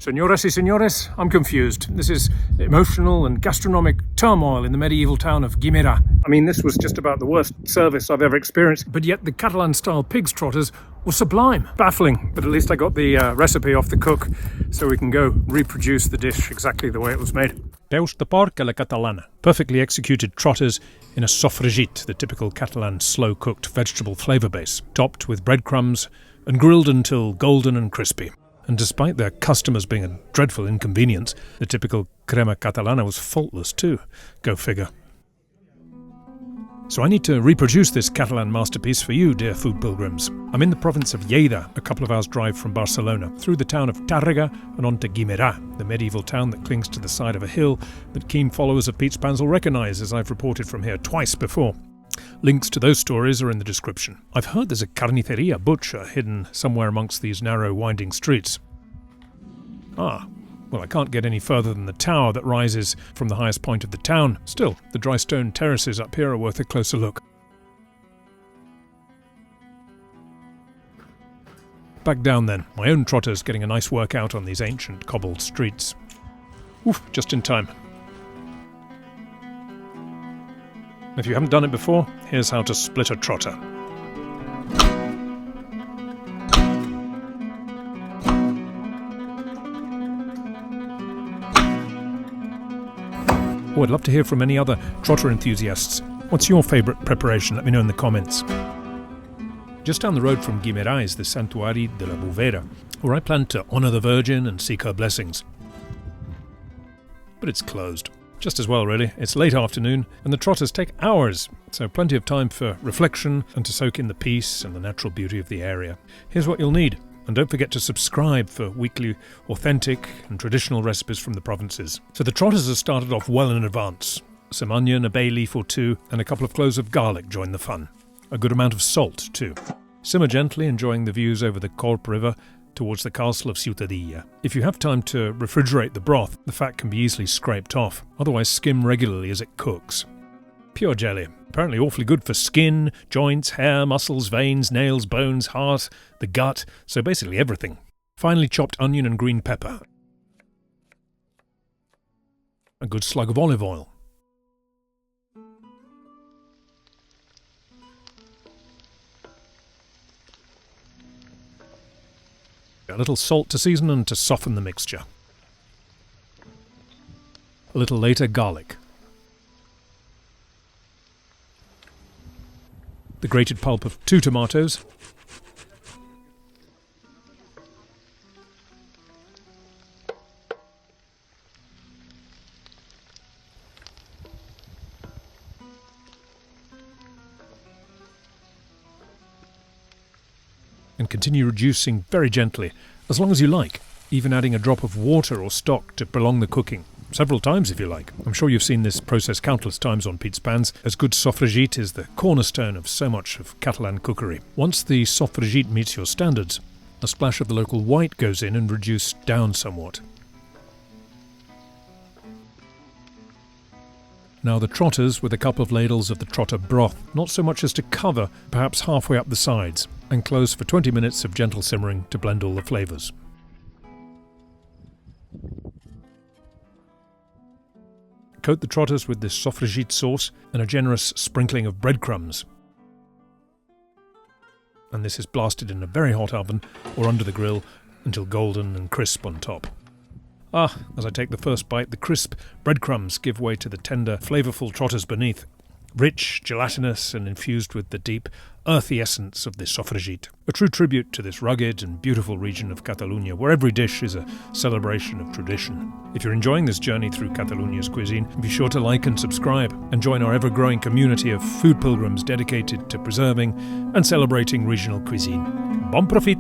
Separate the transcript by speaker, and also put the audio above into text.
Speaker 1: Señoras y señores, I'm confused. This is emotional and gastronomic turmoil in the medieval town of Guimerà. I mean, this was just about the worst service I've ever experienced, but yet the Catalan-style pig's trotters were sublime. Baffling, but at least I got the recipe off the cook, so we can go reproduce the dish exactly the way it was made. Peus de Porc a la Catalana. Perfectly executed trotters in a sofrit, the typical Catalan slow-cooked vegetable flavour base, topped with breadcrumbs and grilled until golden and crispy. And despite their customers being a dreadful inconvenience, the typical crema catalana was faultless too. Go figure. So I need to reproduce this Catalan masterpiece for you, dear food pilgrims. I'm in the province of Lleida, a couple of hours' drive from Barcelona, through the town of Tàrrega and on to Guimerà, the medieval town that clings to the side of a hill that keen followers of Pete's Pans will recognise, as I've reported from here twice before. Links to those stories are in the description. I've heard there's a carniceria, butcher, hidden somewhere amongst these narrow, winding streets. Well, I can't get any further than the tower that rises from the highest point of the town. Still, the dry stone terraces up here are worth a closer look. Back down then, my own trotters getting a nice workout on these ancient cobbled streets. Oof, just in time. If you haven't done it before, here's how to split a trotter. Oh, I'd love to hear from any other trotter enthusiasts. What's your favourite preparation? Let me know in the comments. Just down the road from Guimerà is the Santuari de la Bovera, where I plan to honour the Virgin and seek her blessings. But it's closed. Just as well, really. It's late afternoon, and the trotters take hours, so plenty of time for reflection and to soak in the peace and the natural beauty of the area. Here's what you'll need, and don't forget to subscribe for weekly authentic and traditional recipes from the provinces. So the trotters are started off well in advance. Some onion, a bay leaf or two, and a couple of cloves of garlic join the fun. A good amount of salt, too. Simmer gently, enjoying the views over the Corp River towards the castle of Ciutadilla. If you have time to refrigerate the broth, the fat can be easily scraped off, otherwise skim regularly as it cooks. Pure jelly, apparently awfully good for skin, joints, hair, muscles, veins, nails, bones, heart, the gut, so basically everything. Finely chopped onion and green pepper. A good slug of olive oil. A little salt to season and to soften the mixture. A little later, garlic. The grated pulp of 2 tomatoes. And continue reducing very gently, as long as you like, even adding a drop of water or stock to prolong the cooking. Several times if you like. I'm sure you've seen this process countless times on Pete's Pans, as good sofregit is the cornerstone of so much of Catalan cookery. Once the sofregit meets your standards, a splash of the local white goes in and reduced down somewhat. Now the trotters with a couple of ladles of the trotter broth, not so much as to cover, perhaps halfway up the sides, and close for 20 minutes of gentle simmering to blend all the flavours. Coat the trotters with this sofregit sauce and a generous sprinkling of breadcrumbs. And this is blasted in a very hot oven or under the grill until golden and crisp on top. As I take the first bite, the crisp breadcrumbs give way to the tender, flavourful trotters beneath, rich, gelatinous and infused with the deep, earthy essence of the sofregit. A true tribute to this rugged and beautiful region of Catalunya, where every dish is a celebration of tradition. If you're enjoying this journey through Catalunya's cuisine, be sure to like and subscribe, and join our ever-growing community of food pilgrims dedicated to preserving and celebrating regional cuisine. Bon profit!